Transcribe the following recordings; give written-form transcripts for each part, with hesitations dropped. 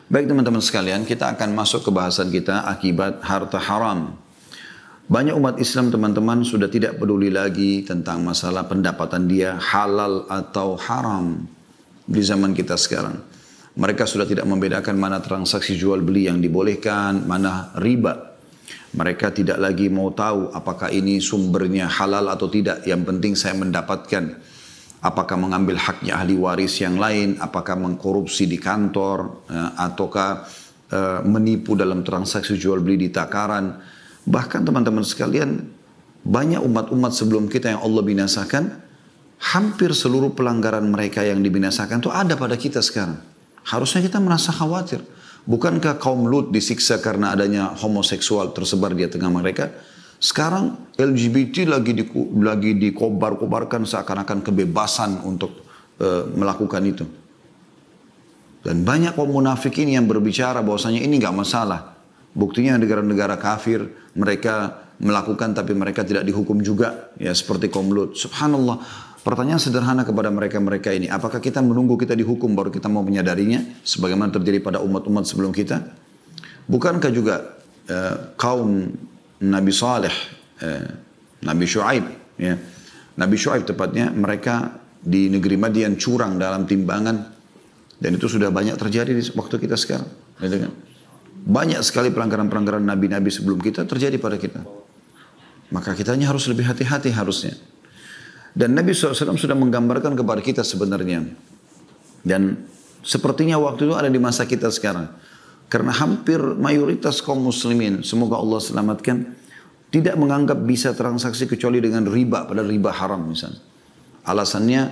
Baik teman-teman sekalian, kita akan masuk ke bahasan kita akibat harta haram. Banyak umat Islam teman-teman sudah tidak peduli lagi tentang masalah pendapatan dia halal atau haram di zaman kita sekarang. Mereka sudah tidak membedakan mana transaksi jual beli yang dibolehkan, mana riba. Mereka tidak lagi mau tahu apakah ini sumbernya halal atau tidak. Yang penting saya mendapatkan. Apakah mengambil haknya ahli waris yang lain, apakah mengkorupsi di kantor, ataukah menipu dalam transaksi jual beli di takaran. Bahkan teman-teman sekalian, banyak umat-umat sebelum kita yang Allah binasakan, hampir seluruh pelanggaran mereka yang dibinasakan itu ada pada kita sekarang. Harusnya kita merasa khawatir. Bukankah kaum Lut disiksa karena adanya homoseksual tersebar di tengah mereka? Sekarang LGBT lagi dikobar-kobarkan seakan-akan kebebasan untuk melakukan itu. Dan banyak kaum munafikin yang berbicara bahwasanya ini nggak masalah. Buktinya negara-negara kafir mereka melakukan tapi mereka tidak dihukum juga. Ya seperti kaum Lut. Subhanallah. Pertanyaan sederhana kepada mereka-mereka ini. Apakah kita menunggu kita dihukum baru kita mau menyadarinya? Sebagaimana terjadi pada umat-umat sebelum kita? Bukankah juga kaum Nabi Saleh, Nabi Shu'aib, ya. Nabi Shu'aib tepatnya, mereka di negeri Madian curang dalam timbangan. Dan itu sudah banyak terjadi di waktu kita sekarang. Banyak sekali pelanggaran-pelanggaran Nabi-Nabi sebelum kita terjadi pada kita. Maka kitanya harus lebih hati-hati harusnya. Dan Nabi SAW sudah menggambarkan kepada kita sebenarnya. Dan sepertinya waktu itu ada di masa kita sekarang. Karena hampir mayoritas kaum muslimin, semoga Allah selamatkan, tidak menganggap bisa transaksi kecuali dengan riba, pada riba haram misalnya. Alasannya,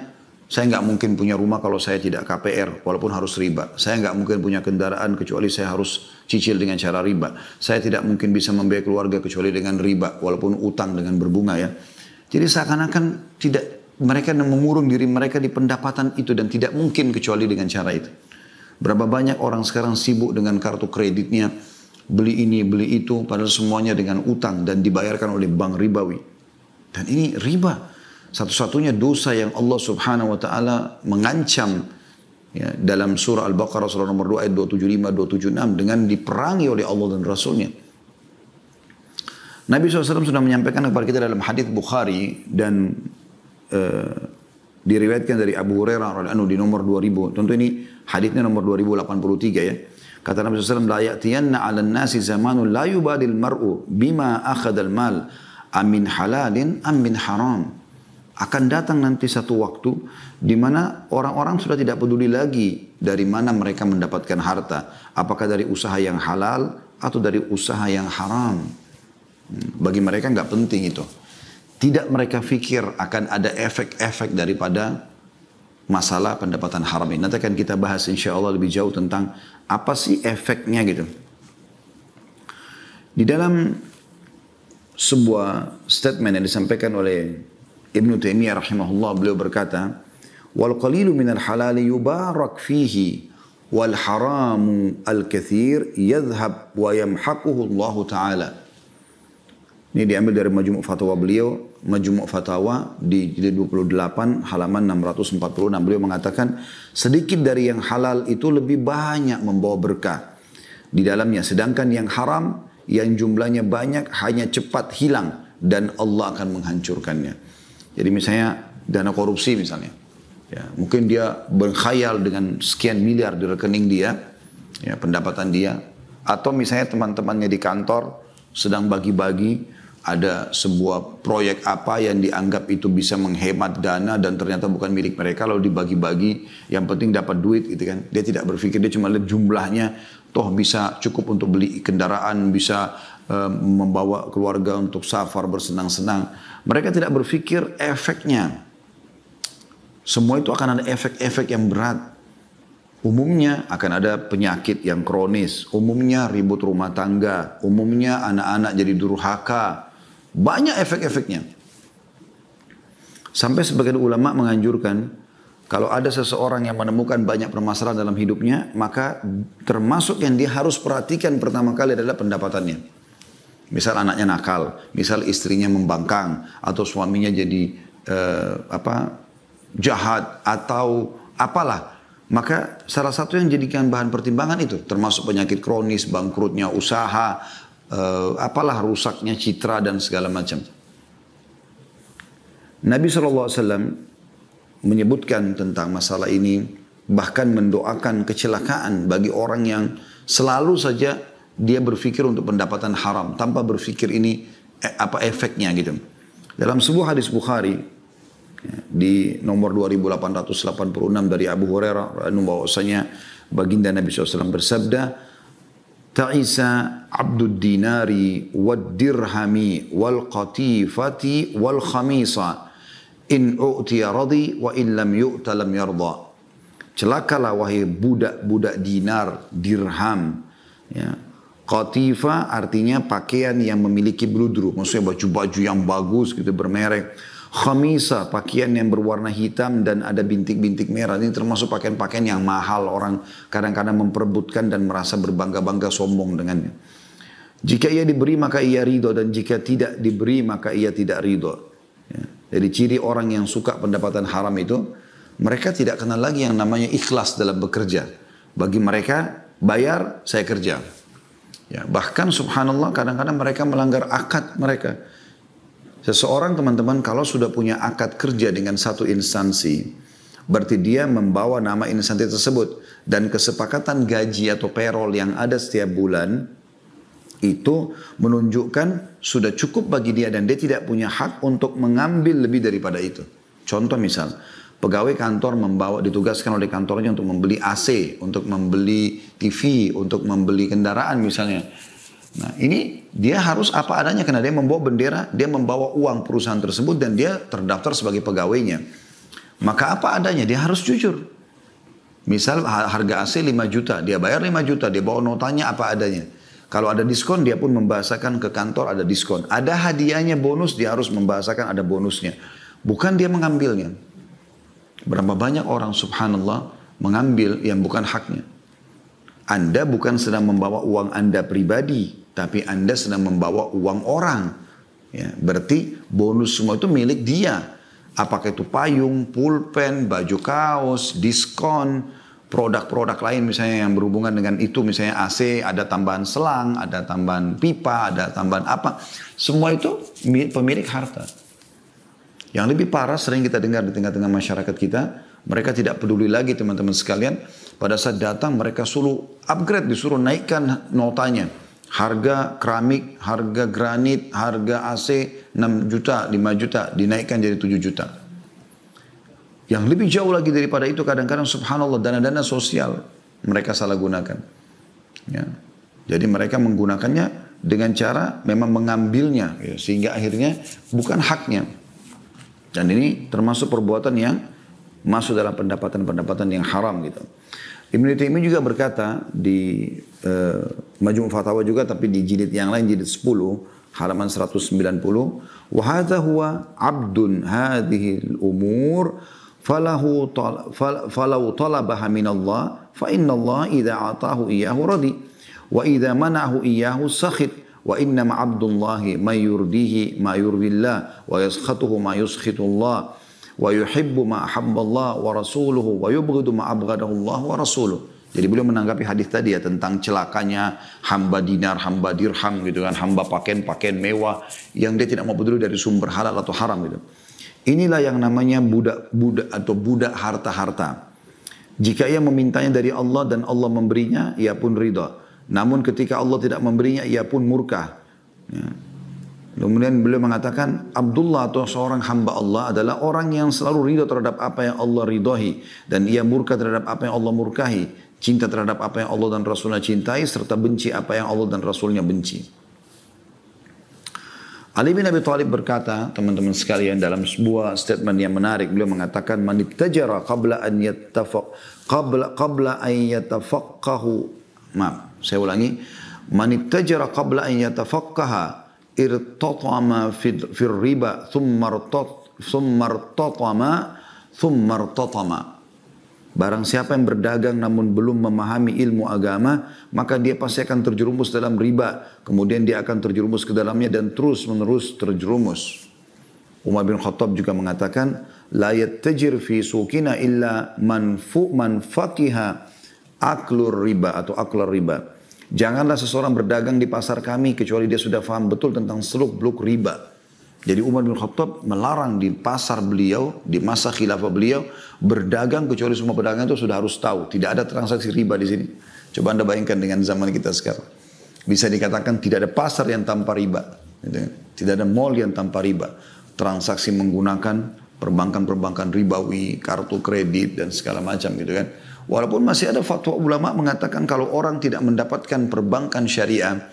saya nggak mungkin punya rumah kalau saya tidak KPR, walaupun harus riba. Saya nggak mungkin punya kendaraan kecuali saya harus cicil dengan cara riba. Saya tidak mungkin bisa membiayai keluarga kecuali dengan riba, walaupun utang dengan berbunga ya. Jadi seakan-akan mereka mengurung diri mereka di pendapatan itu dan tidak mungkin kecuali dengan cara itu. Berapa banyak orang sekarang sibuk dengan kartu kreditnya, beli ini, beli itu, padahal semuanya dengan utang dan dibayarkan oleh bank ribawi. Dan ini riba. Satu-satunya dosa yang Allah Subhanahu wa taala mengancam ya, dalam surah Al-Baqarah surah nomor 2 ayat 275 276 dengan diperangi oleh Allah dan Rasulnya. Nabi SAW sudah menyampaikan kepada kita dalam hadis Bukhari dan diriwayatkan dari Abu Hurairah radhiyallahu anhu di nomor 2000. Tentu ini hadisnya nomor 2083 ya. Kata Nabi SAW, la ya'tiyanna 'alan nasi zamanun la yubadil mar'u bima akhadal mal amin halalin amin haram. Akan datang nanti satu waktu di mana orang-orang sudah tidak peduli lagi dari mana mereka mendapatkan harta, apakah dari usaha yang halal atau dari usaha yang haram. Bagi mereka nggak penting itu. Tidak mereka fikir akan ada efek-efek daripada masalah pendapatan haram ini. Nanti akan kita bahas insya Allah lebih jauh tentang apa sih efeknya gitu. Di dalam sebuah statement yang disampaikan oleh Ibnu Taimiyah rahimahullah, beliau berkata, wal qalilu minal halali yubarak fihi wal haramu al-kathir yadhhab wa yamhaquhu Allah Ta'ala. Ini diambil dari Majmu' Fatwa beliau, Majmu' Fatawa di jilid 28 halaman 646. Beliau mengatakan sedikit dari yang halal itu lebih banyak membawa berkah di dalamnya, sedangkan yang haram yang jumlahnya banyak hanya cepat hilang dan Allah akan menghancurkannya. Jadi misalnya dana korupsi misalnya, ya, mungkin dia berkhayal dengan sekian miliar di rekening dia, ya, pendapatan dia, atau misalnya teman-temannya di kantor sedang bagi-bagi ada sebuah proyek apa yang dianggap itu bisa menghemat dana dan ternyata bukan milik mereka, lalu dibagi-bagi, yang penting dapat duit gitu kan. Dia tidak berpikir, dia cuma lihat jumlahnya, toh bisa cukup untuk beli kendaraan, bisa membawa keluarga untuk safar bersenang-senang. Mereka tidak berpikir efeknya. Semua itu akan ada efek-efek yang berat. Umumnya akan ada penyakit yang kronis, umumnya ribut rumah tangga, umumnya anak-anak jadi durhaka. Banyak efek-efeknya. Sampai sebagian ulama menganjurkan, kalau ada seseorang yang menemukan banyak permasalahan dalam hidupnya, maka termasuk yang dia harus perhatikan pertama kali adalah pendapatannya. Misal anaknya nakal, misal istrinya membangkang, atau suaminya jadi jahat, atau apalah. Maka salah satu yang jadikan bahan pertimbangan itu, termasuk penyakit kronis, bangkrutnya usaha, apalah rusaknya citra dan segala macam. Nabi SAW menyebutkan tentang masalah ini, bahkan mendoakan kecelakaan bagi orang yang selalu saja dia berpikir untuk pendapatan haram, tanpa berpikir ini apa efeknya gitu. Dalam sebuah hadis Bukhari, di nomor 2886 dari Abu Hurairah bahwasanya baginda Nabi SAW bersabda, ta'isa abdud dinari wad dirhami wal qatifati wal khamisa in u'tiya radi wa in lam yu'ta lam yarda. Celakalah wahai budak-budak dinar, dirham, ya. Qatifa artinya pakaian yang memiliki bludru, maksudnya baju-baju yang bagus gitu bermerek. Khamisa, pakaian yang berwarna hitam dan ada bintik-bintik merah. Ini termasuk pakaian-pakaian yang mahal, orang kadang-kadang memperebutkan dan merasa berbangga-bangga sombong dengannya. Jika ia diberi maka ia ridho, dan jika tidak diberi maka ia tidak ridho. Ya. Jadi ciri orang yang suka pendapatan haram itu, mereka tidak kenal lagi yang namanya ikhlas dalam bekerja. Bagi mereka, bayar, saya kerja. Ya, bahkan subhanallah kadang-kadang mereka melanggar akad mereka. Seseorang teman-teman kalau sudah punya akad kerja dengan satu instansi, berarti dia membawa nama instansi tersebut. Dan kesepakatan gaji atau payroll yang ada setiap bulan, itu menunjukkan sudah cukup bagi dia dan dia tidak punya hak untuk mengambil lebih daripada itu. Contoh misal, pegawai kantor ditugaskan oleh kantornya untuk membeli AC, untuk membeli TV, untuk membeli kendaraan misalnya. Nah ini dia harus apa adanya karena dia membawa bendera, dia membawa uang perusahaan tersebut dan dia terdaftar sebagai pegawainya. Maka apa adanya, dia harus jujur. Misal harga AC 5 juta, dia bayar 5 juta, dia bawa notanya apa adanya. Kalau ada diskon dia pun membahasakan ke kantor ada diskon. Ada hadiahnya bonus, dia harus membahasakan ada bonusnya. Bukan dia mengambilnya. Berapa banyak orang subhanallah mengambil yang bukan haknya. Anda bukan sedang membawa uang Anda pribadi, tapi Anda sedang membawa uang orang. Ya, berarti bonus semua itu milik dia. Apakah itu payung, pulpen, baju kaos, diskon, produk-produk lain misalnya yang berhubungan dengan itu. Misalnya AC, ada tambahan selang, ada tambahan pipa, ada tambahan apa. Semua itu pemilik harta. Yang lebih parah sering kita dengar di tengah-tengah masyarakat kita, mereka tidak peduli lagi teman-teman sekalian. Pada saat datang mereka suruh upgrade, disuruh naikkan notanya. Harga keramik, harga granit, harga AC 6 juta, 5 juta, dinaikkan jadi 7 juta. Yang lebih jauh lagi daripada itu kadang-kadang subhanallah dana-dana sosial mereka salah gunakan. Ya. Jadi mereka menggunakannya dengan cara memang mengambilnya, ya, sehingga akhirnya bukan haknya. Dan ini termasuk perbuatan yang masuk dalam pendapatan-pendapatan yang haram gitu. Ibnu Taimiyah juga berkata di Majmu' Fatawa juga, tapi di jilid yang lain, jilid 10 halaman 190, wa hadza huwa 'abdun hadhihi al-umur falau talabaha min Allah fa inna Allah idza atahu iyyahu radi wa idza mana'ahu iyyahu sakhit wa inna ma 'abdullahi may yurdihi ma yurdillah wa yaskhatuhu ma yuskhitullah wa yuhibbu ma ahabballah wa rasuluhu wa yubghidu ma abghadahu Allah wa rasuluhu. Jadi beliau menanggapi hadis tadi ya tentang celakanya hamba dinar, hamba dirham gitu kan, hamba pakaian mewah yang dia tidak mau peduli dari sumber halal atau haram gitu. Inilah yang namanya budak atau budak harta-harta. Jika ia memintanya dari Allah dan Allah memberinya, ia pun ridha. Namun ketika Allah tidak memberinya, ia pun murka. Ya. Kemudian beliau mengatakan, Abdullah atau seorang hamba Allah adalah orang yang selalu ridha terhadap apa yang Allah ridhahi. Dan ia murka terhadap apa yang Allah murkahi. Cinta terhadap apa yang Allah dan Rasulnya cintai, serta benci apa yang Allah dan Rasulnya benci. Ali bin Abi Thalib berkata, teman-teman sekalian, dalam sebuah statement yang menarik, beliau mengatakan, Man ittajara qabla an yatafaqqahu. Maaf, saya ulangi. Man ittajara qabla an yatafaqqaha irtatama fir riba thumma irtatama. Barang siapa yang berdagang namun belum memahami ilmu agama, maka dia pasti akan terjerumus dalam riba. Kemudian dia akan terjerumus ke dalamnya dan terus menerus terjerumus. Umar bin Khattab juga mengatakan, la yattajir fi suqina illa man faqiha aklur riba atau aklar riba. Janganlah seseorang berdagang di pasar kami kecuali dia sudah faham betul tentang seluk-beluk riba. Jadi Umar bin Khattab melarang di pasar beliau, di masa khilafah beliau, berdagang kecuali semua pedagang itu sudah harus tahu. Tidak ada transaksi riba di sini. Coba Anda bayangkan dengan zaman kita sekarang. Bisa dikatakan tidak ada pasar yang tanpa riba. Tidak ada mall yang tanpa riba. Transaksi menggunakan perbankan-perbankan ribawi, kartu kredit dan segala macam gitu kan. Walaupun masih ada fatwa ulama mengatakan kalau orang tidak mendapatkan perbankan syariah,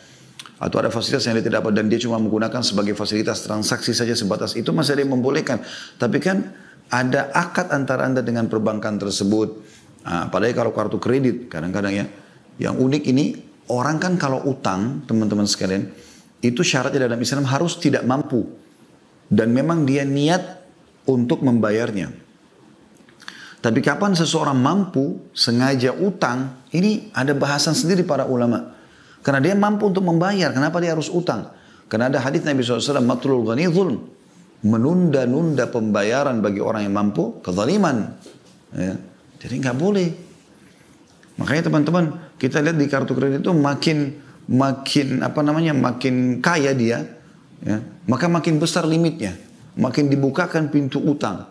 atau ada fasilitas yang dia tidak dapat dan dia cuma menggunakan sebagai fasilitas transaksi saja sebatas itu masih ada yang membolehkan. Tapi kan ada akad antara Anda dengan perbankan tersebut. Padahal kalau kartu kredit kadang-kadang ya, yang unik ini orang kan kalau utang teman-teman sekalian itu syaratnya dalam Islam harus tidak mampu dan memang dia niat untuk membayarnya. Tapi kapan seseorang mampu sengaja utang, ini ada bahasan sendiri para ulama. Karena dia mampu untuk membayar, kenapa dia harus utang? Karena ada hadis Nabi SAW, matlul ghani zulm. Menunda-nunda pembayaran bagi orang yang mampu, kezaliman. Ya. Jadi nggak boleh. Makanya teman-teman, kita lihat di kartu kredit itu makin kaya dia, ya, maka makin besar limitnya. Makin dibukakan pintu utang.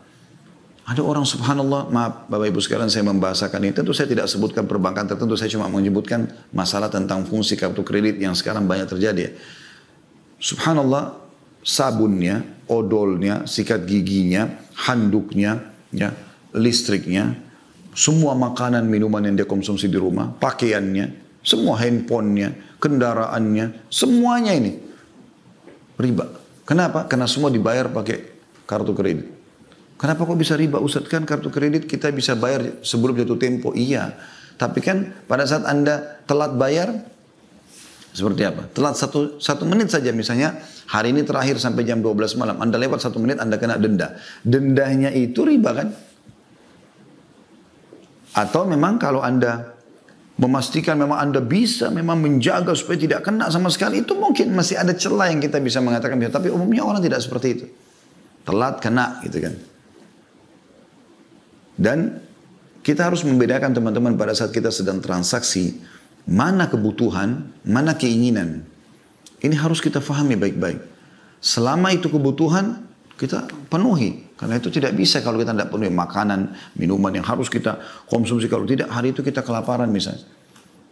Ada orang subhanallah, maaf Bapak Ibu sekalian saya membahasakan ini. Tentu saya tidak sebutkan perbankan tertentu, saya cuma menyebutkan masalah tentang fungsi kartu kredit yang sekarang banyak terjadi. Subhanallah, sabunnya, odolnya, sikat giginya, handuknya, ya, listriknya, semua makanan, minuman yang dia konsumsi di rumah, pakaiannya, semua handphonenya, kendaraannya, semuanya ini riba. Kenapa? Karena semua dibayar pakai kartu kredit. Kenapa kok bisa riba Ustaz? Kan kartu kredit kita bisa bayar sebelum jatuh tempo. Iya. Tapi kan pada saat Anda telat bayar, seperti apa? Telat satu menit saja misalnya, hari ini terakhir sampai jam 12 malam. Anda lewat 1 menit, Anda kena denda. Dendanya itu riba kan? Atau memang kalau Anda memastikan memang Anda bisa memang menjaga supaya tidak kena sama sekali, itu mungkin masih ada celah yang kita bisa mengatakan. Tapi umumnya orang tidak seperti itu. Telat kena gitu kan. Dan kita harus membedakan teman-teman pada saat kita sedang transaksi, mana kebutuhan, mana keinginan. Ini harus kita fahami baik-baik. Selama itu kebutuhan, kita penuhi. Karena itu tidak bisa kalau kita tidak penuhi makanan, minuman yang harus kita konsumsi. Kalau tidak, hari itu kita kelaparan misalnya.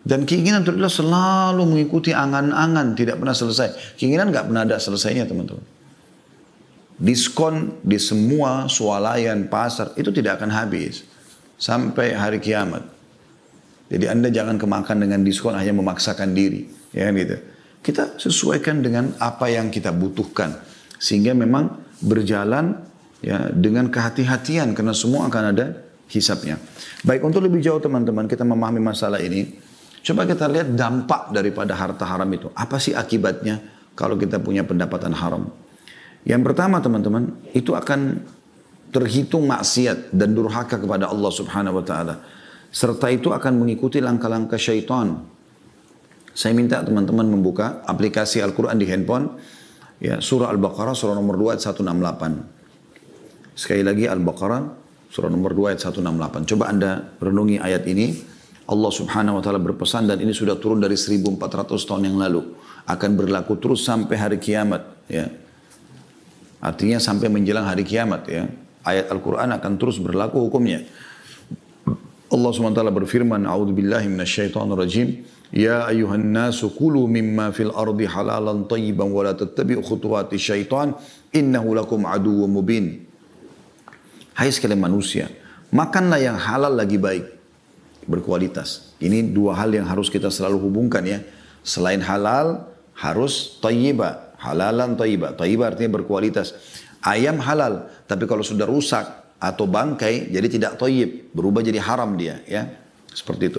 Dan keinginan itu adalah selalu mengikuti angan-angan, tidak pernah selesai. Keinginan nggak pernah ada selesainya teman-teman. Diskon di semua swalayan pasar itu tidak akan habis sampai hari kiamat. Jadi Anda jangan kemakan dengan diskon hanya memaksakan diri, ya gitu. Kita sesuaikan dengan apa yang kita butuhkan sehingga memang berjalan ya dengan kehati-hatian karena semua akan ada hisabnya. Baik, untuk lebih jauh teman-teman kita memahami masalah ini, coba kita lihat dampak daripada harta haram itu. Apa sih akibatnya kalau kita punya pendapatan haram? Yang pertama teman-teman, itu akan terhitung maksiat dan durhaka kepada Allah Subhanahu wa taala. Serta itu akan mengikuti langkah-langkah syaitan. Saya minta teman-teman membuka aplikasi Al-Qur'an di handphone, ya, surah Al-Baqarah surah nomor 2 ayat 168. Sekali lagi Al-Baqarah surah nomor 2 ayat 168. Coba Anda renungi ayat ini. Allah Subhanahu wa taala berpesan dan ini sudah turun dari 1400 tahun yang lalu. Akan berlaku terus sampai hari kiamat, ya. Artinya sampai menjelang hari kiamat ya. Ayat Al-Quran akan terus berlaku hukumnya. Allah SWT berfirman, A'udzubillahi minasyaitonirrajim. Ya ayuhan nasu kulu mimma fil ardi halalan tayyiban wa la tattabi'u khutuwati syaitan innahu lakum aduwwum mubin. Hai sekalian manusia, makanlah yang halal lagi baik, berkualitas. Ini dua hal yang harus kita selalu hubungkan ya. Selain halal, harus tayyibah. Halalan tayyibah. Tayyibah artinya berkualitas. Ayam halal, tapi kalau sudah rusak atau bangkai, jadi tidak tayyib. Berubah jadi haram dia. Ya, seperti itu.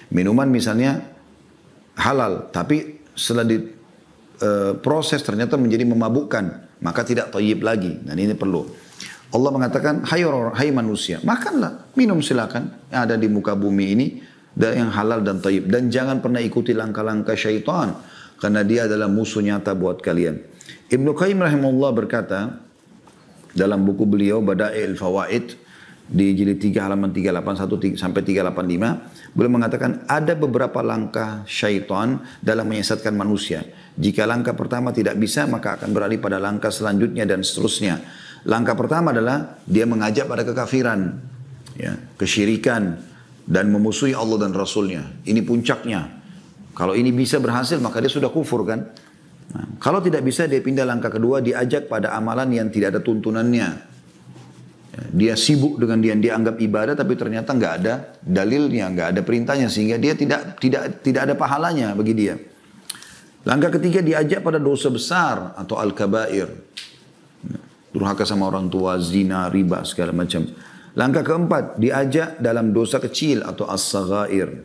Minuman misalnya halal, tapi setelah diproses ternyata menjadi memabukkan. Maka tidak tayyib lagi. Dan ini perlu. Allah mengatakan, hai manusia, makanlah, minum silakan. Yang ada di muka bumi ini, yang halal dan tayyib. Dan jangan pernah ikuti langkah-langkah syaitan. Karena dia adalah musuh nyata buat kalian. Ibnu Qayyim rahimahullah berkata, dalam buku beliau Bada'il Fawaid di jilid 3 halaman 381 sampai 385, beliau mengatakan ada beberapa langkah syaitan dalam menyesatkan manusia. Jika langkah pertama tidak bisa, maka akan beralih pada langkah selanjutnya dan seterusnya. Langkah pertama adalah dia mengajak pada kekafiran, ya, kesyirikan, dan memusuhi Allah dan Rasulnya. Ini puncaknya. Kalau ini bisa berhasil, maka dia sudah kufur kan. Nah, kalau tidak bisa, dia pindah langkah kedua, diajak pada amalan yang tidak ada tuntunannya. Dia sibuk dengan dia yang dianggap ibadah, tapi ternyata nggak ada dalilnya, nggak ada perintahnya, sehingga dia tidak ada pahalanya bagi dia. Langkah ketiga, diajak pada dosa besar atau al-kabair, durhaka sama orang tua, zina, riba, segala macam. Langkah keempat, diajak dalam dosa kecil atau as-saghair.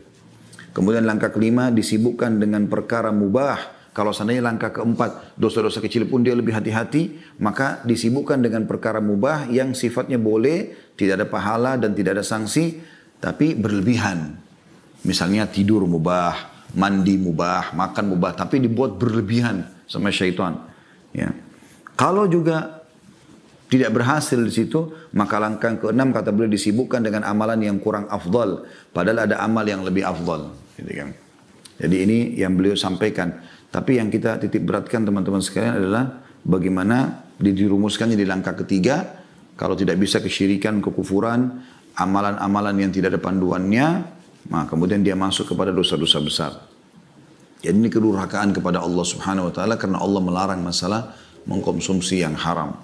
Kemudian langkah kelima, disibukkan dengan perkara mubah. Kalau seandainya langkah keempat, dosa-dosa kecil pun dia lebih hati-hati, maka disibukkan dengan perkara mubah yang sifatnya boleh, tidak ada pahala dan tidak ada sanksi, tapi berlebihan. Misalnya tidur mubah, mandi mubah, makan mubah, tapi dibuat berlebihan sama syaitan. Ya. Kalau juga tidak berhasil di situ, maka langkah keenam kata beliau disibukkan dengan amalan yang kurang afdal, padahal ada amal yang lebih afdal. Gitu kan. Jadi ini yang beliau sampaikan. Tapi yang kita titik beratkan teman-teman sekalian adalah bagaimana dirumuskannya di langkah ketiga. Kalau tidak bisa kesyirikan, kekufuran, amalan-amalan yang tidak ada panduannya, maka kemudian dia masuk kepada dosa-dosa besar. Jadi ini kedurhakaan kepada Allah Subhanahu Wa Taala karena Allah melarang masalah mengkonsumsi yang haram.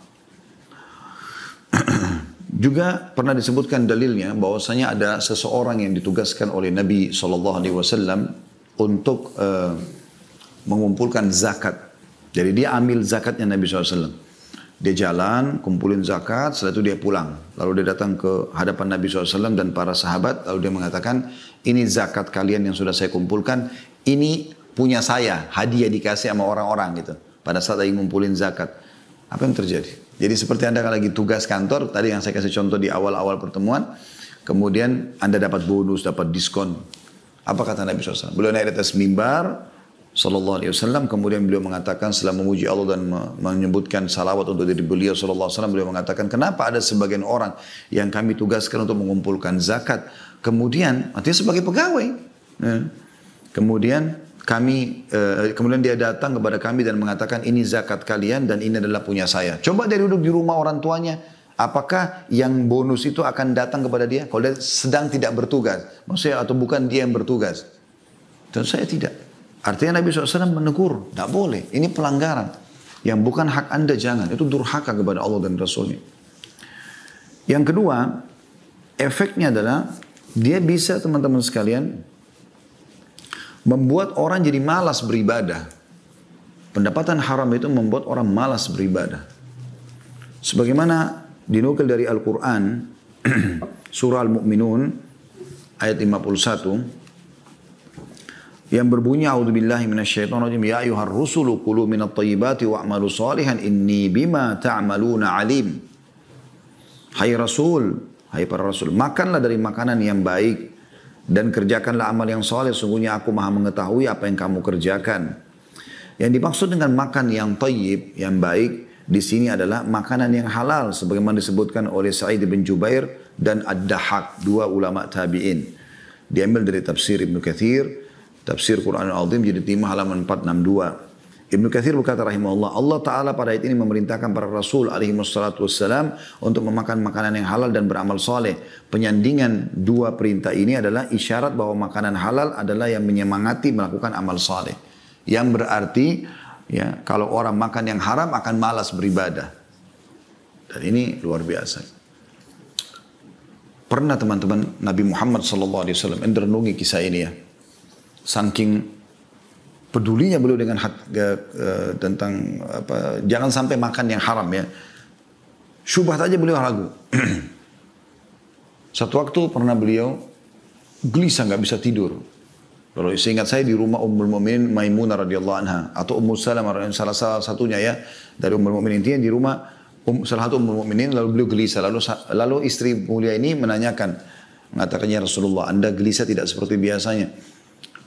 Juga pernah disebutkan dalilnya bahwasanya ada seseorang yang ditugaskan oleh Nabi SAW untuk mengumpulkan zakat. Jadi dia ambil zakatnya Nabi SAW. Dia jalan, kumpulin zakat, setelah itu dia pulang. Lalu dia datang ke hadapan Nabi SAW dan para sahabat. Lalu dia mengatakan, ini zakat kalian yang sudah saya kumpulkan. Ini punya saya, hadiah dikasih sama orang-orang gitu. Pada saat lagi ngumpulin zakat. Apa yang terjadi? Jadi seperti Anda lagi tugas kantor, tadi yang saya kasih contoh di awal-awal pertemuan. Kemudian Anda dapat bonus, dapat diskon. Apa kata Nabi SAW? Beliau naik di atas mimbar Sallallahu Alaihi Wasallam, kemudian beliau mengatakan setelah memuji Allah dan menyebutkan salawat untuk diri beliau Sallallahu Alaihi Wasallam, beliau mengatakan kenapa ada sebagian orang yang kami tugaskan untuk mengumpulkan zakat, kemudian artinya sebagai pegawai, kemudian kemudian dia datang kepada kami dan mengatakan ini zakat kalian dan ini adalah punya saya. Coba dia duduk di rumah orang tuanya, apakah yang bonus itu akan datang kepada dia? Kalau dia sedang tidak bertugas, maksudnya atau bukan dia yang bertugas? Tentu saya tidak. Artinya Nabi SAW menegur, tidak boleh, ini pelanggaran. Yang bukan hak anda jangan, itu durhaka kepada Allah dan Rasulnya. Yang kedua, efeknya adalah, dia bisa teman-teman sekalian, membuat orang jadi malas beribadah. Pendapatan haram itu membuat orang malas beribadah. Sebagaimana dinukil dari Al-Quran, surah Al-Mu'minun, ayat 51, yang berbunyi a'udzubillahi minasyaitonirrajim ya ayyuhar rusulu kulu minat thayyibati wa'malu salihan inni bima ta'maluna alim. Hai Rasul, hai para Rasul, makanlah dari makanan yang baik dan kerjakanlah amal yang saleh, sungguhnya aku maha mengetahui apa yang kamu kerjakan. Yang dimaksud dengan makan yang thayyib, yang baik di sini adalah makanan yang halal sebagaimana disebutkan oleh Sa'id bin Jubair dan Ad-Dahhak, dua ulama tabi'in. Diambil dari tafsir Ibnu Katsir, Tafsir Quran Al-Azim jilid 5 halaman 462. Ibnu Katsir berkata rahimahullah, Allah Ta'ala pada ayat ini memerintahkan para Rasul alaihi wassalatu wassalam untuk memakan makanan yang halal dan beramal soleh. Penyandingan dua perintah ini adalah isyarat bahwa makanan halal adalah yang menyemangati melakukan amal soleh. Yang berarti ya kalau orang makan yang haram akan malas beribadah. Dan ini luar biasa. Pernah teman-teman Nabi Muhammad SAW renungi kisah ini ya. Saking pedulinya beliau dengan tentang apa, jangan sampai makan yang haram ya. Syubhat aja beliau ragu. Satu waktu pernah beliau gelisah nggak bisa tidur. Kalau seingat saya di rumah Ummul Mukminin Maimunah radhiyallahu anha atau Ummu Salamah salah satunya ya dari Ummul Mukminin, intinya di rumah salah satu Ummul Mukminin, lalu beliau gelisah, lalu istri mulia ini mengatakan ya Rasulullah, Anda gelisah tidak seperti biasanya.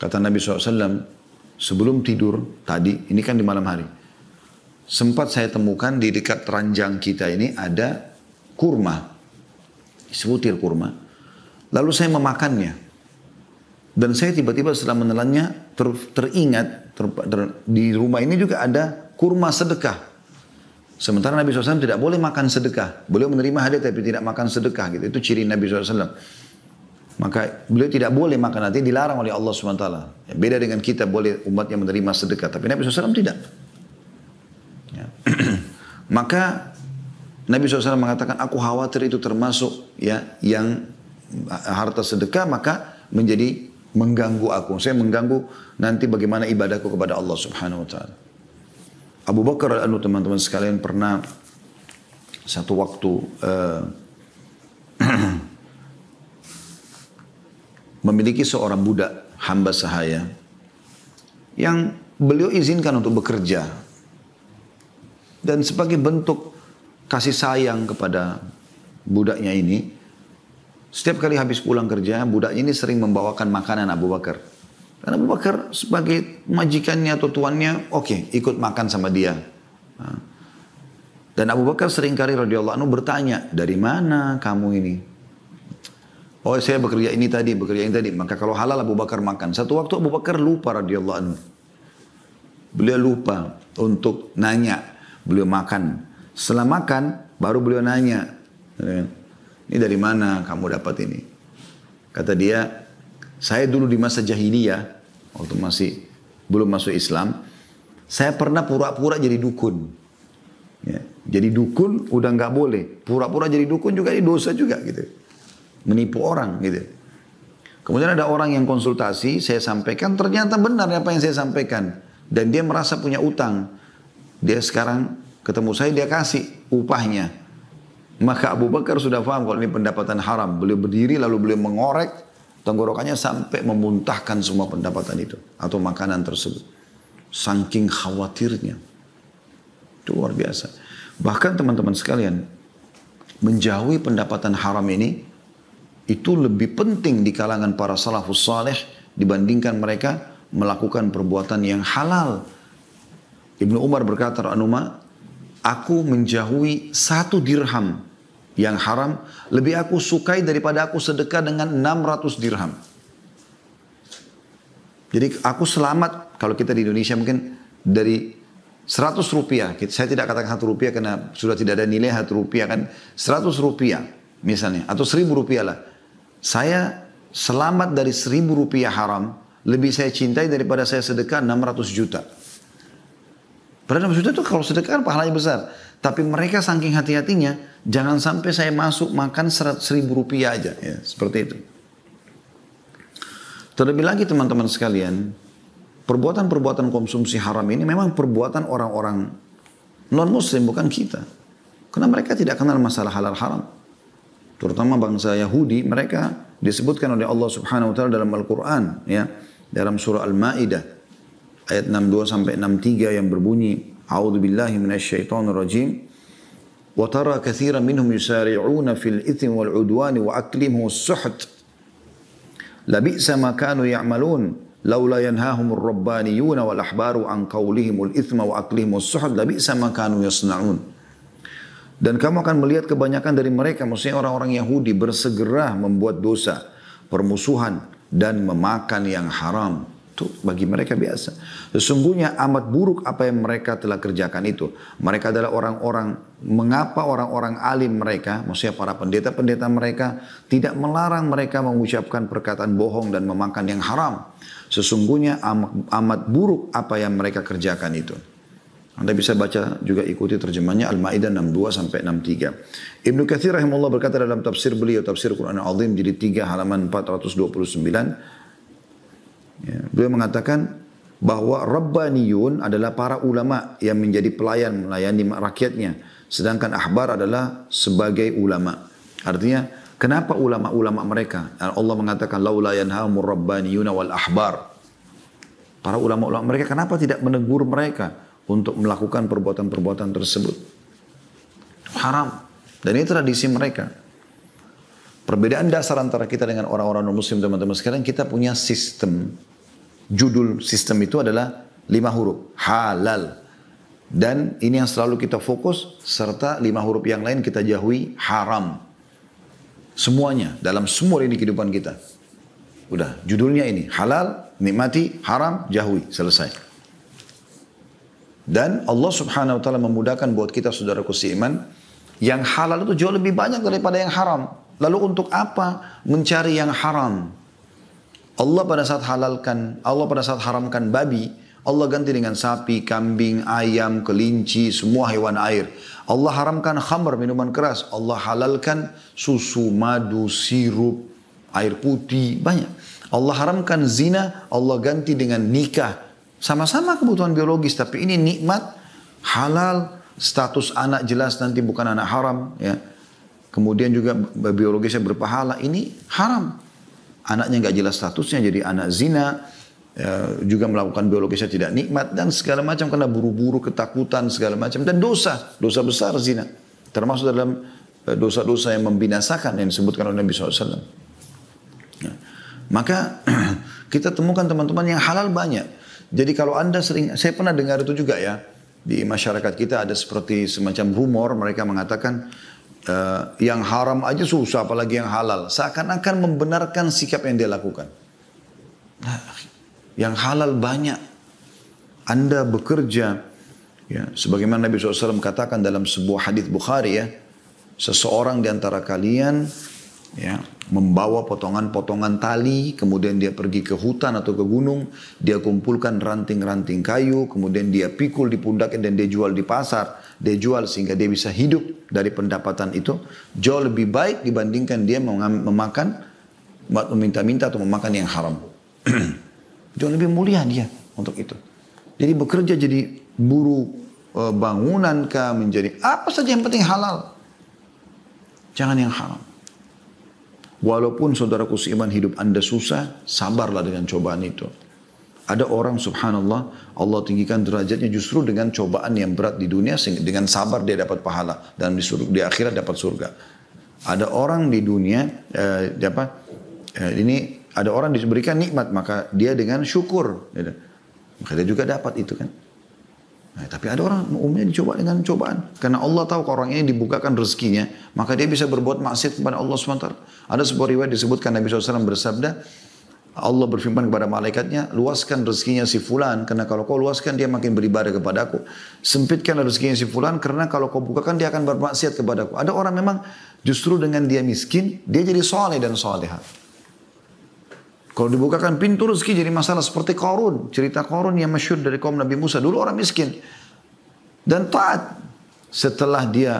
Kata Nabi SAW, sebelum tidur tadi, ini kan di malam hari. sempat saya temukan di dekat ranjang kita ini ada kurma, sebutir kurma. Lalu saya memakannya. Dan saya tiba-tiba setelah menelannya teringat di rumah ini juga ada kurma sedekah. Sementara Nabi SAW tidak boleh makan sedekah. Beliau menerima hadiah tapi tidak makan sedekah gitu. Itu ciri Nabi SAW. Maka beliau tidak boleh makan, nanti dilarang oleh Allah SWT. Beda dengan kita, boleh umatnya menerima sedekah. Tapi Nabi SAW tidak. Ya. Maka Nabi SAW mengatakan, aku khawatir itu termasuk ya yang harta sedekah, maka menjadi mengganggu aku. Saya mengganggu nanti bagaimana ibadahku kepada Allah Subhanahu Wa Taala. Abu Bakar al-Anu, teman-teman sekalian, pernah satu waktu memiliki seorang budak hamba sahaya yang beliau izinkan untuk bekerja. Dan sebagai bentuk kasih sayang kepada budaknya ini, setiap kali habis pulang kerja, budaknya ini sering membawakan makanan Abu Bakar. Dan Abu Bakar sebagai majikannya atau tuannya, oke, ikut makan sama dia. Dan Abu Bakar seringkali radhiyallahu anhu bertanya, dari mana kamu ini? Oh, saya bekerja ini tadi, bekerja ini tadi. Maka kalau halal Abu Bakar makan. Satu waktu Abu Bakar lupa radhiyallahu anhu. Beliau lupa untuk nanya. Beliau makan. Setelah makan, baru beliau nanya. Ini dari mana kamu dapat ini? Kata dia, saya dulu di masa jahiliyah, waktu masih belum masuk Islam, saya pernah pura-pura jadi dukun. Ya, jadi dukun udah nggak boleh. Pura-pura jadi dukun juga ini dosa juga gitu. Menipu orang gitu. Kemudian ada orang yang konsultasi, saya sampaikan, ternyata benar apa yang saya sampaikan. Dan dia merasa punya utang. Dia sekarang ketemu saya, dia kasih upahnya. Maka Abu Bakar sudah paham kalau ini pendapatan haram. Beliau berdiri lalu beliau mengorek tenggorokannya sampai memuntahkan semua pendapatan itu. Atau makanan tersebut. Saking khawatirnya. Itu luar biasa. Bahkan teman-teman sekalian, menjauhi pendapatan haram ini, itu lebih penting di kalangan para salafus saleh dibandingkan mereka melakukan perbuatan yang halal. Ibnu Umar berkata, aku menjauhi 1 dirham yang haram, lebih aku sukai daripada aku sedekah dengan 600 dirham. Jadi aku selamat, kalau kita di Indonesia mungkin dari 100 rupiah, saya tidak katakan 1 rupiah karena sudah tidak ada nilai 1 rupiah kan, 100 rupiah misalnya, atau 1000 rupiah lah. Saya selamat dari 1000 rupiah haram, lebih saya cintai daripada saya sedekah 600 juta. Padahal 600 juta itu kalau sedekah kan pahalanya besar. Tapi mereka saking hati-hatinya, jangan sampai saya masuk makan 100.000 rupiah aja. Ya, seperti itu. Terlebih lagi teman-teman sekalian, perbuatan-perbuatan konsumsi haram ini memang perbuatan orang-orang non-muslim, bukan kita. Karena mereka tidak kenal masalah halal haram. Terutama bangsa Yahudi, mereka disebutkan oleh Allah Subhanahu Wa Taala dalam Al-Quran, ya, dalam surah Al-Ma'idah ayat 62 sampai 63 yang berbunyi, A'udzu billahi minasyaitonir rajim. Wa tara katsiran minhum yusari'una fil itsmi wal 'udwani wa aklihim as-suht. Labi'sa ma kanu ya'malun laula yanhahumur rabbaniyun wal ahbaru an qawlihimul itsma wa aklihim as-suht labi'sa ma kanu yasna'un. Dan kamu akan melihat kebanyakan dari mereka, maksudnya orang-orang Yahudi, bersegera membuat dosa, permusuhan, dan memakan yang haram. Itu bagi mereka biasa. Sesungguhnya amat buruk apa yang mereka telah kerjakan itu. Mereka adalah orang-orang, mengapa orang-orang alim mereka, maksudnya para pendeta-pendeta mereka, tidak melarang mereka mengucapkan perkataan bohong dan memakan yang haram. Sesungguhnya amat buruk apa yang mereka kerjakan itu. Anda bisa baca juga ikuti terjemahnya Al-Ma'idah 62 sampai 63. Ibnu Katsir rahimahullah berkata dalam tafsir beliau, tafsir Quran Al-Azim jilid 3 halaman 429, ya, beliau mengatakan bahwa Rabbaniyun adalah para ulama yang menjadi pelayan melayani rakyatnya, sedangkan ahbar adalah sebagai ulama. Artinya kenapa ulama-ulama mereka? Allah mengatakan laula yanhamur rabbaniyuna wal ahbar. Para ulama-ulama mereka kenapa tidak menegur mereka untuk melakukan perbuatan-perbuatan tersebut? Haram. Dan ini tradisi mereka. Perbedaan dasar antara kita dengan orang-orang non-muslim, teman-teman sekarang, kita punya sistem. Judul sistem itu adalah 5 huruf. Halal. Dan ini yang selalu kita fokus, serta 5 huruf yang lain kita jauhi, haram. Semuanya, dalam semua ini kehidupan kita. Udah, judulnya ini, halal, nikmati, haram, jauhi, selesai. Dan Allah subhanahu wa ta'ala memudahkan buat kita saudaraku seiman, yang halal itu jauh lebih banyak daripada yang haram. Lalu untuk apa mencari yang haram? Allah pada saat haramkan babi, Allah ganti dengan sapi, kambing, ayam, kelinci, semua hewan air. Allah haramkan khamr, minuman keras. Allah halalkan susu, madu, sirup, air putih, banyak. Allah haramkan zina, Allah ganti dengan nikah. Sama-sama kebutuhan biologis, tapi ini nikmat, halal, status anak jelas nanti bukan anak haram. Ya. Kemudian juga biologisnya berpahala, ini haram. Anaknya nggak jelas statusnya, jadi anak zina. Juga melakukan biologisnya tidak nikmat dan segala macam karena buru-buru, ketakutan segala macam dan dosa besar zina termasuk dalam dosa-dosa yang membinasakan yang disebutkan oleh Nabi SAW. Ya. Maka kita temukan teman-teman yang halal banyak. Jadi kalau anda saya pernah dengar itu juga ya di masyarakat kita ada seperti semacam rumor mereka mengatakan yang haram aja susah apalagi yang halal, seakan-akan membenarkan sikap yang dia lakukan. Nah, yang halal banyak. Anda bekerja, ya, sebagaimana Nabi SAW katakan dalam sebuah hadis Bukhari ya, seseorang di antara kalian ya, membawa potongan-potongan tali, kemudian dia pergi ke hutan atau ke gunung, dia kumpulkan ranting-ranting kayu, kemudian dia pikul di pundaknya dan dia jual di pasar, dia jual sehingga dia bisa hidup dari pendapatan itu, jauh lebih baik dibandingkan dia meminta-minta atau memakan yang haram. Jauh lebih mulia dia untuk itu. Jadi bekerja jadi buruh bangunan kah, menjadi apa saja yang penting halal. Jangan yang haram. Walaupun saudaraku seiman hidup anda susah, sabarlah dengan cobaan itu. Ada orang subhanallah, Allah tinggikan derajatnya justru dengan cobaan yang berat di dunia, sehingga dengan sabar dia dapat pahala. Dan di akhirat dapat surga. Ada orang di dunia, ada orang diberikan nikmat, maka dia dengan syukur. Maka dia juga dapat itu kan. Nah, tapi ada orang umumnya dicoba dengan cobaan. Karena Allah tahu kalau orang ini dibukakan rezekinya, maka dia bisa berbuat maksiat kepada Allah SWT. Ada sebuah riwayat disebutkan Nabi SAW bersabda, Allah berfirman kepada malaikatnya, luaskan rezekinya si fulan, karena kalau kau luaskan dia makin beribadah kepadaku. Sempitkan rezekinya si fulan, karena kalau kau bukakan dia akan bermaksiat kepadaku. Ada orang memang justru dengan dia miskin, dia jadi soleh dan soleha. Kalau dibukakan pintu rezeki jadi masalah seperti Qarun. Cerita Qarun yang masyhur dari kaum Nabi Musa. Dulu orang miskin. Dan taat. Setelah dia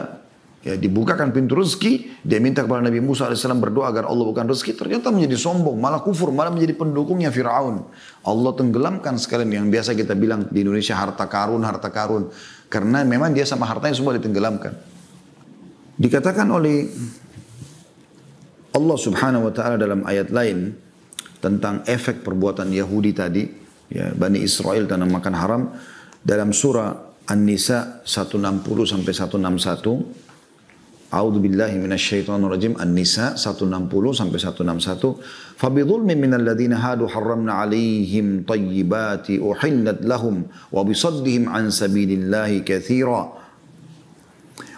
dibukakan pintu rezeki, dia minta kepada Nabi Musa AS berdoa agar Allah bukan rezeki. Ternyata menjadi sombong, malah kufur, malah menjadi pendukungnya Fir'aun. Allah tenggelamkan sekalian yang biasa kita bilang di Indonesia harta karun, harta karun. Karena memang dia sama hartanya semua ditenggelamkan. Dikatakan oleh Allah subhanahu wa ta'ala dalam ayat lain, tentang efek perbuatan Yahudi tadi, ya, Bani Israel tanah makan haram, dalam surah An-Nisa 160 sampai 161. A'udzu billahi minasyaitonir rajim. An-Nisa 160 sampai 161. Fa bidzulmin minal ladzina hadu harramna 'alaihim thayyibati uhillat lahum wa bisaddihim 'an sabilillahi katsira.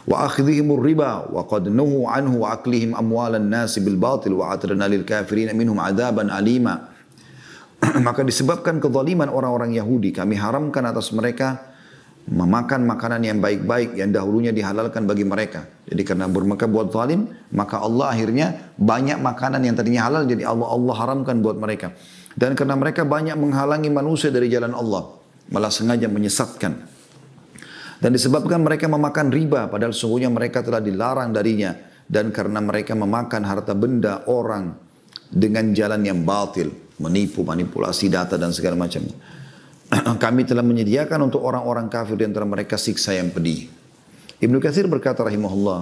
Wa akhdhihimur riba wa qad nuhu anhu wa aklihim amwalan nasi bil batil wa atrana lil kafirin minhum adaban alima. Maka disebabkan kezaliman orang-orang Yahudi, kami haramkan atas mereka memakan makanan yang baik-baik yang dahulunya dihalalkan bagi mereka. Jadi karena mereka buat zalim, maka Allah akhirnya banyak makanan yang tadinya halal jadi Allah haramkan buat mereka. Dan karena mereka banyak menghalangi manusia dari jalan Allah, malah sengaja menyesatkan. Dan disebabkan mereka memakan riba, padahal sungguhnya mereka telah dilarang darinya. Dan karena mereka memakan harta benda orang dengan jalan yang batil, menipu, manipulasi data dan segala macam. Kami telah menyediakan untuk orang-orang kafir di antara mereka siksa yang pedih. Ibnu Katsir berkata rahimahullah,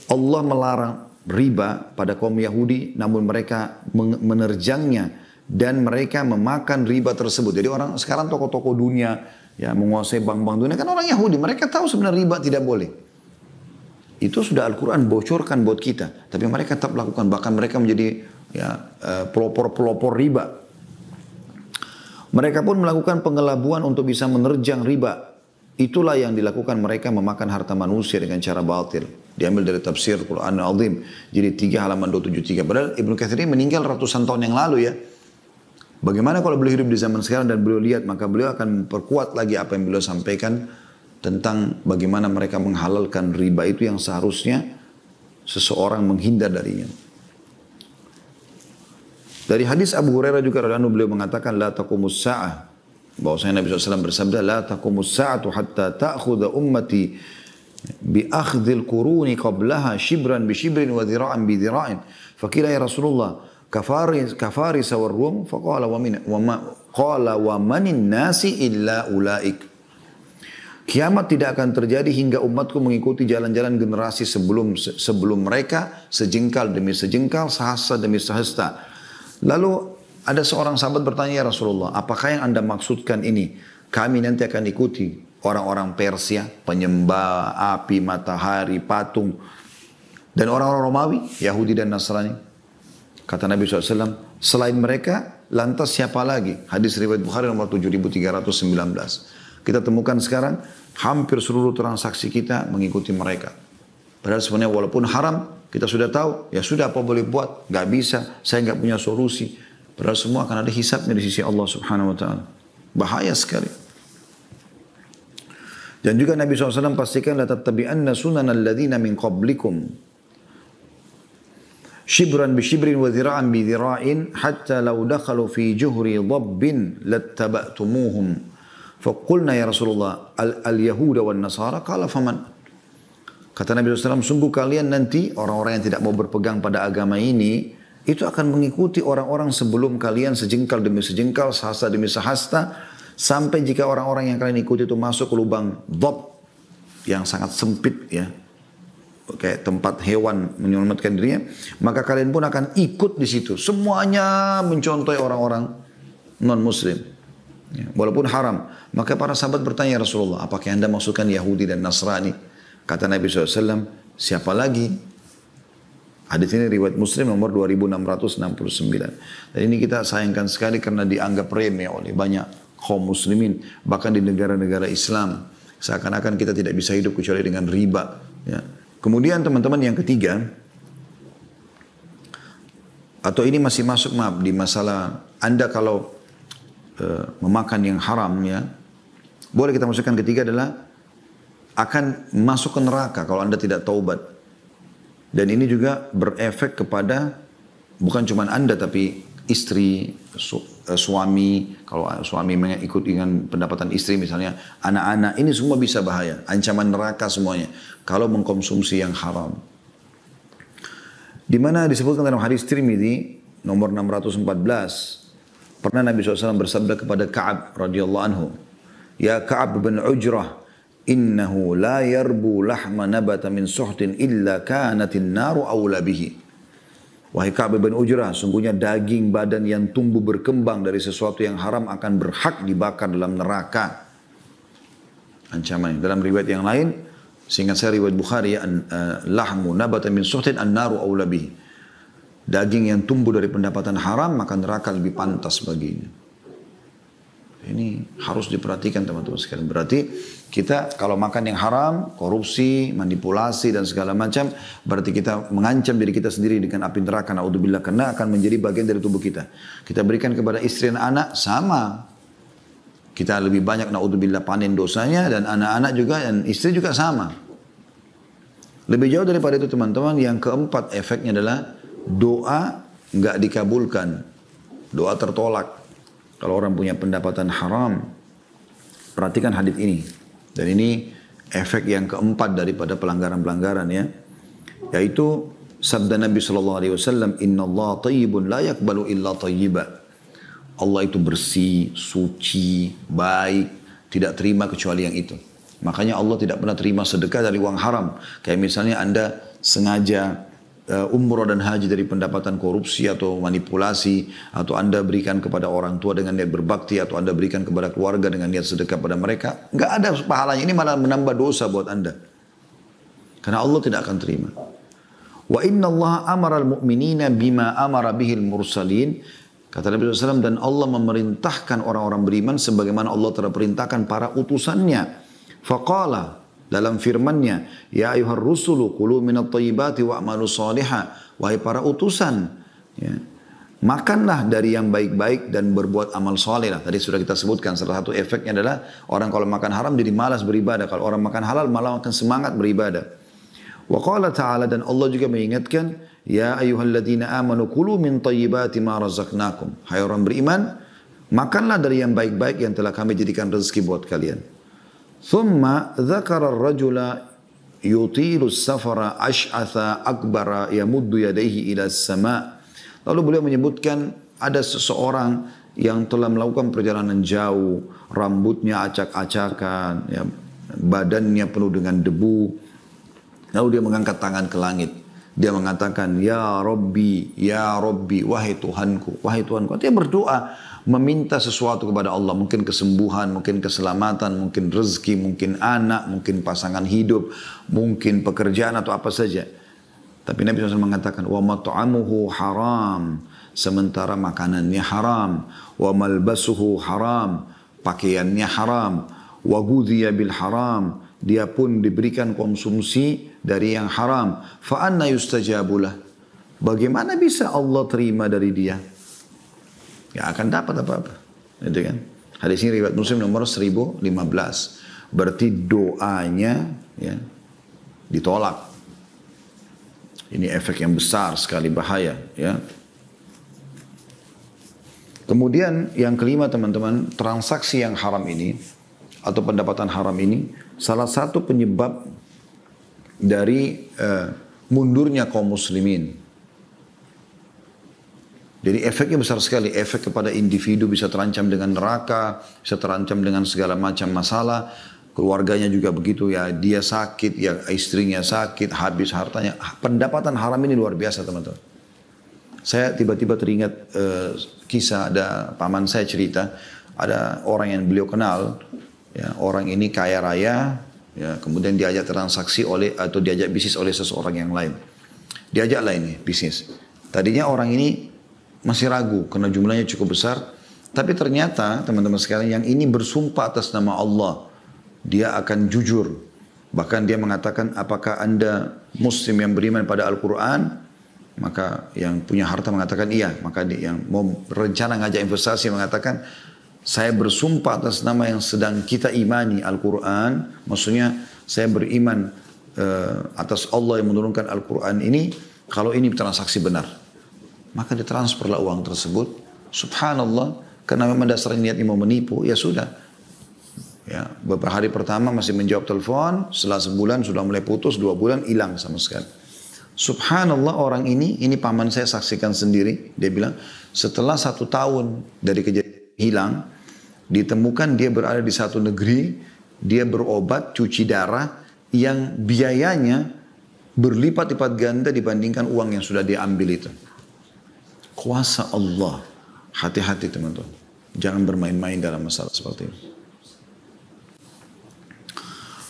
Allah melarang riba pada kaum Yahudi, namun mereka menerjangnya dan mereka memakan riba tersebut. Jadi orang sekarang tokoh-tokoh dunia, ya, menguasai bank-bank dunia kan orang Yahudi, mereka tahu sebenarnya riba tidak boleh. Itu sudah Al-Quran bocorkan buat kita, tapi mereka tetap lakukan, bahkan mereka menjadi pelopor-pelopor riba. Mereka pun melakukan pengelabuan untuk bisa menerjang riba. itulah yang dilakukan mereka memakan harta manusia dengan cara batil. Diambil dari tafsir Quran Al-Azim. Jadi 3 halaman 273. Padahal Ibnu Katsir ini meninggal ratusan tahun yang lalu ya. Bagaimana kalau beliau hidup di zaman sekarang dan beliau lihat, maka beliau akan memperkuat lagi apa yang beliau sampaikan tentang bagaimana mereka menghalalkan riba itu yang seharusnya seseorang menghindar darinya. Dari hadis Abu Hurairah juga radhiyallahu anhu beliau mengatakan la taqumus sa'ah, bahwasanya Nabi SAW bersabda la taqumus sa'atu hatta ta'khudha ummati bi akhdhil quruni qablaha shibran bi shibrin wa dhira'an bi dhira'in. Faqila ya Rasulullah kafaris war rum faqala wa manin nasi illa ulaik. Kiamat tidak akan terjadi hingga umatku mengikuti jalan-jalan generasi sebelum mereka, sejengkal demi sejengkal, sehasta demi sehasta. Lalu ada seorang sahabat bertanya, ya Rasulullah, apakah yang Anda maksudkan ini? Kami nanti akan ikuti orang-orang Persia, penyembah api, matahari, patung. Dan orang-orang Romawi, Yahudi dan Nasrani. Kata Nabi SAW, selain mereka, lantas siapa lagi? Hadis riwayat Bukhari nomor 7319. Kita temukan sekarang, hampir seluruh transaksi kita mengikuti mereka. Padahal sebenarnya walaupun haram, kita sudah tahu, ya sudah apa boleh buat, nggak bisa, saya nggak punya solusi. Padahal semua akan ada hisabnya di sisi Allah Subhanahu Wa Taala. Bahaya sekali. Dan juga Nabi SAW pastikan la tattabi'anna sunan alladhina min qablikum shibran bi shibrin wa dhira'an bi dhira'in hatta law dakhalu fi juhri dhabbin lattaba'tumuhum. Faqulna ya Rasulullah al-yahuda wan nasara qala faman. Kata Nabi SAW, sungguh kalian nanti orang-orang yang tidak mau berpegang pada agama ini, itu akan mengikuti orang-orang sebelum kalian sejengkal demi sejengkal, sehasta demi sehasta, sampai jika orang-orang yang kalian ikuti itu masuk ke lubang dhab yang sangat sempit ya, kayak tempat hewan menyelamatkan dirinya, maka kalian pun akan ikut di situ. Semuanya mencontohi orang-orang non-muslim, ya, walaupun haram. Maka para sahabat bertanya, Rasulullah, apakah Anda maksudkan Yahudi dan Nasrani? Kata Nabi SAW, siapa lagi? Hadis ini riwayat Muslim nomor 2669. Dan ini kita sayangkan sekali karena dianggap remeh oleh banyak kaum muslimin. Bahkan di negara-negara Islam. Seakan-akan kita tidak bisa hidup kecuali dengan riba. Ya. Kemudian teman-teman yang ketiga, atau ini masih masuk maaf di masalah Anda kalau memakan yang haram ya, boleh kita masukkan ketiga adalah akan masuk ke neraka kalau Anda tidak taubat. Dan ini juga berefek kepada bukan cuma Anda tapi istri, suami. Kalau suami ikut dengan pendapatan istri misalnya, anak-anak, ini semua bisa bahaya. Ancaman neraka semuanya kalau mengkonsumsi yang haram. Di mana disebutkan dalam hadis Tirmidzi nomor 614, pernah Nabi SAW bersabda kepada Ka'ab radhiyallahu anhu, ya Ka'ab bin Ujrah, innahu la yarbu lahma nabata min suhtin illa kanatin naru awla bihi. Wahai Ka'ab bin Ujrah, sungguhnya daging badan yang tumbuh berkembang dari sesuatu yang haram akan berhak dibakar dalam neraka. Ancaman dalam riwayat yang lain, seingat saya riwayat Bukhari, lahmu nabata min suhtin an-naru awla bihi. Daging yang tumbuh dari pendapatan haram maka neraka lebih pantas baginya. Ini harus diperhatikan teman-teman sekalian. Berarti kita kalau makan yang haram, korupsi, manipulasi dan segala macam, berarti kita mengancam diri kita sendiri dengan api neraka, naudzubillah, karena akan menjadi bagian dari tubuh kita. Kita berikan kepada istri dan anak, sama. Kita lebih banyak naudzubillah panen dosanya, dan anak-anak juga dan istri juga sama. Lebih jauh daripada itu teman-teman, yang keempat efeknya adalah doa nggak dikabulkan. Doa tertolak. Kalau orang punya pendapatan haram, perhatikan hadis ini. Dan ini efek yang keempat daripada pelanggaran-pelanggaran ya. Yaitu sabda Nabi SAW, Inna Allah tayyibun la yakbalu illa tayyiba. Allah itu bersih, suci, baik, tidak terima kecuali yang itu. Makanya Allah tidak pernah terima sedekah dari uang haram. Kayak misalnya Anda sengaja umroh dan haji dari pendapatan korupsi atau manipulasi, atau Anda berikan kepada orang tua dengan niat berbakti, atau Anda berikan kepada keluarga dengan niat sedekah pada mereka, nggak ada pahalanya. Ini malah menambah dosa buat Anda, karena Allah tidak akan terima. Wa inna Allah amara al-mu'minina bima amara bihil mursalin. Kata Nabi SAW, dan Allah memerintahkan orang-orang beriman sebagaimana Allah telah perintahkan para utusannya. Faqala, dalam firman-Nya, ya ayuhar rusulu kulu minat thayyibati wa'malu salihah. Wahai para utusan, ya, makanlah dari yang baik-baik dan berbuat amal soleh. Tadi sudah kita sebutkan, salah satu efeknya adalah orang kalau makan haram jadi malas beribadah. Kalau orang makan halal malah akan semangat beribadah. Wa qala ta'ala, dan Allah juga mengingatkan, ya ayyuhalladzina amanu kulu min thayyibati ma razaqnakum. Hai orang beriman, makanlah dari yang baik-baik yang telah kami jadikan rezeki buat kalian. Thumma dzakara ar-rajula yutilu as-safara ash'atha akbara yamuddu yadayhi ila as-sama'. Lalu beliau menyebutkan ada seseorang yang telah melakukan perjalanan jauh, rambutnya acak-acakan, ya, badannya penuh dengan debu. Lalu dia mengangkat tangan ke langit. Dia mengatakan, ya Rabbi, wahai Tuhanku, wahai Tuhanku. Dia berdoa, meminta sesuatu kepada Allah. Mungkin kesembuhan, mungkin keselamatan, mungkin rezeki, mungkin anak, mungkin pasangan hidup, mungkin pekerjaan atau apa saja. Tapi Nabi SAW mengatakan, wa mat'amuhu haram. Sementara makanannya haram. Wa malbasuhu haram. Pakaiannya haram. Wa gudhiya bil haram. Dia pun diberikan konsumsi dari yang haram. Fa anna yustajabulah. Bagaimana bisa Allah terima dari dia? Ya akan dapat apa-apa. Itu kan. Hadis ini riwayat Muslim nomor 1015. Berarti doanya ya ditolak. Ini efek yang besar sekali, bahaya. Ya. Kemudian yang kelima teman-teman, transaksi yang haram ini atau pendapatan haram ini salah satu penyebab dari mundurnya kaum muslimin. Jadi efeknya besar sekali, efek kepada individu bisa terancam dengan neraka, bisa terancam dengan segala macam masalah. Keluarganya juga begitu, ya dia sakit, ya istrinya sakit, habis hartanya. Pendapatan haram ini luar biasa teman-teman. Saya tiba-tiba teringat kisah, ada paman saya cerita, ada orang yang beliau kenal, ya, orang ini kaya raya, ya, kemudian diajak transaksi oleh atau diajak bisnis oleh seseorang yang lain. Diajaklah ini bisnis. Tadinya orang ini masih ragu karena jumlahnya cukup besar, tapi ternyata teman-teman sekalian yang ini bersumpah atas nama Allah. Dia akan jujur. Bahkan dia mengatakan, apakah anda muslim yang beriman pada Al-Quran? Maka yang punya harta mengatakan iya. Maka yang mau rencana ngajak investasi mengatakan, saya bersumpah atas nama yang sedang kita imani Al-Quran. Maksudnya saya beriman atas Allah yang menurunkan Al-Quran ini. Kalau ini transaksi benar. Maka ditransferlah uang tersebut. Subhanallah. Karena memang dasarnya niatnya mau menipu. Ya sudah. Ya, beberapa hari pertama masih menjawab telepon, setelah sebulan sudah mulai putus, 2 bulan hilang sama sekali. Subhanallah, orang ini paman saya saksikan sendiri, dia bilang setelah 1 tahun dari kejadian hilang, ditemukan dia berada di satu negeri, dia berobat cuci darah yang biayanya berlipat-lipat ganda dibandingkan uang yang sudah dia ambil itu. Kuasa Allah, hati-hati teman-teman, jangan bermain-main dalam masalah seperti ini.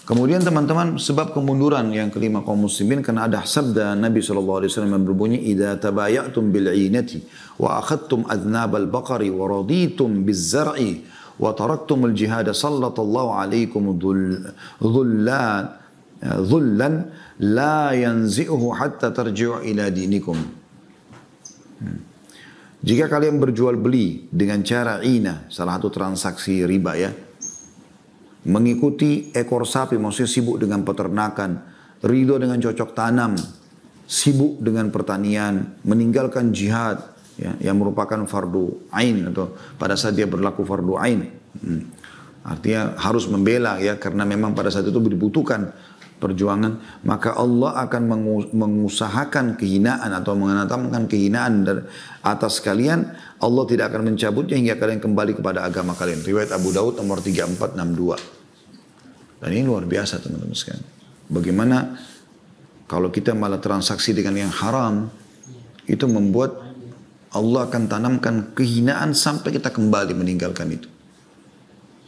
Kemudian teman-teman, sebab kemunduran yang kelima kaum muslimin karena ada sabda Nabi SAW yang berbunyi, "Idza tabayatum bil 'inati wa akhadtum adnabal baqari wa raditum biz zar'i wa taraktum al jihad sallallahu alaikum dhullan la yanzi'uhu hatta tarji'u ila dinikum." Jika kalian berjual beli dengan cara ina, salah satu transaksi riba ya, mengikuti ekor sapi, maksudnya sibuk dengan peternakan, ridho dengan cocok tanam, sibuk dengan pertanian, meninggalkan jihad, ya, yang merupakan fardu ain atau pada saat dia berlaku fardu ain. Artinya harus membela ya, karena memang pada saat itu dibutuhkan perjuangan, maka Allah akan mengusahakan kehinaan atau menanamkan kehinaan atas kalian. Allah tidak akan mencabutnya hingga kalian kembali kepada agama kalian. Riwayat Abu Daud nomor 3462. Dan ini luar biasa teman-teman sekalian. Bagaimana kalau kita malah transaksi dengan yang haram, itu membuat Allah akan tanamkan kehinaan sampai kita kembali meninggalkan itu.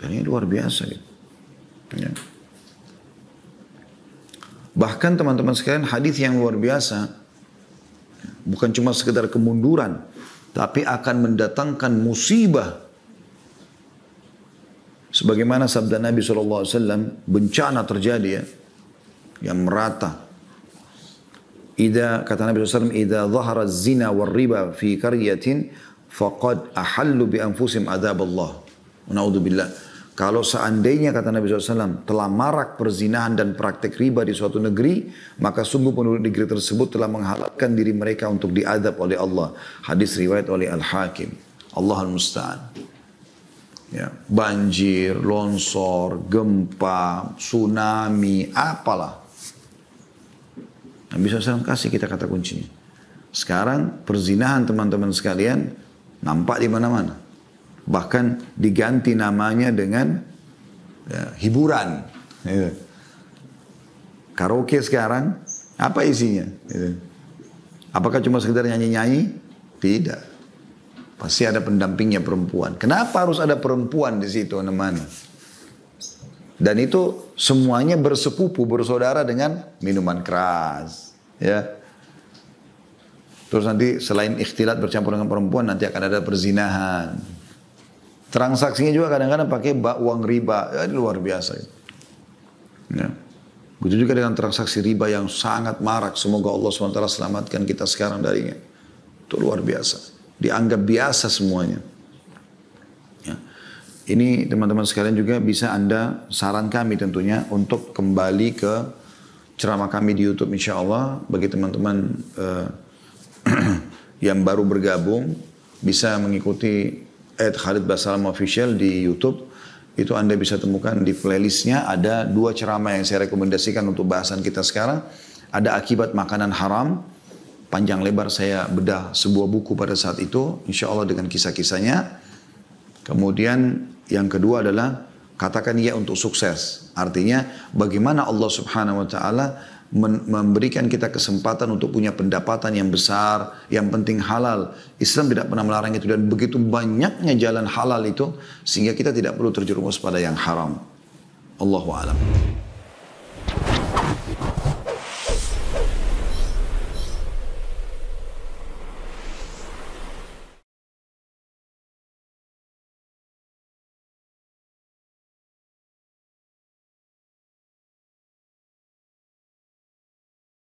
Dan ini luar biasa gitu. Ya. Bahkan teman-teman sekalian, hadis yang luar biasa, bukan cuma sekedar kemunduran, tapi akan mendatangkan musibah Sebagaimana sabda Nabi SAW, bencana terjadi ya, yang merata. Kata Nabi SAW, "Idza dhahara zina wal riba fi qaryatin faqad ahallu bi anfusim adzab Allah." Naudzubillah. Kalau seandainya kata Nabi SAW telah marak perzinahan dan praktek riba di suatu negeri, maka sungguh penduduk negeri tersebut telah menghalalkan diri mereka untuk diadab oleh Allah. Hadis riwayat oleh Al-Hakim. Allahul Musta'an. Ya, banjir, longsor, gempa, tsunami, apalah. Nabi SAW kasih kita kata kuncinya. Sekarang perzinahan teman-teman sekalian nampak di mana-mana. Bahkan diganti namanya dengan hiburan. Gitu. Karaoke sekarang, apa isinya? Gitu. Apakah cuma sekedar nyanyi-nyanyi? Tidak. Pasti ada pendampingnya perempuan. Kenapa harus ada perempuan di situ namanya? Dan itu semuanya bersepupu, bersaudara dengan minuman keras. Ya. Terus nanti selain ikhtilat bercampur dengan perempuan, nanti akan ada perzinahan. Transaksinya juga kadang-kadang pakai uang riba, ya, luar biasa. Ya. Begitu juga dengan transaksi riba yang sangat marak. Semoga Allah SWT selamatkan kita sekarang darinya. Itu luar biasa. Dianggap biasa semuanya. Ya. Ini teman-teman sekalian juga bisa Anda, saran kami tentunya, untuk kembali ke ceramah kami di YouTube insya Allah. Bagi teman-teman yang baru bergabung, bisa mengikuti Khalid Basalam Official di YouTube. Itu Anda bisa temukan di playlistnya. Ada 2 ceramah yang saya rekomendasikan untuk bahasan kita sekarang. Ada akibat makanan haram. Panjang lebar saya bedah sebuah buku pada saat itu. Insya Allah dengan kisah-kisahnya. Kemudian yang kedua adalah katakan iya untuk sukses. Artinya bagaimana Allah Subhanahu Wa Taala memberikan kita kesempatan untuk punya pendapatan yang besar, yang penting halal. Islam tidak pernah melarang itu, dan begitu banyaknya jalan halal itu sehingga kita tidak perlu terjerumus pada yang haram. Allahu a'lam.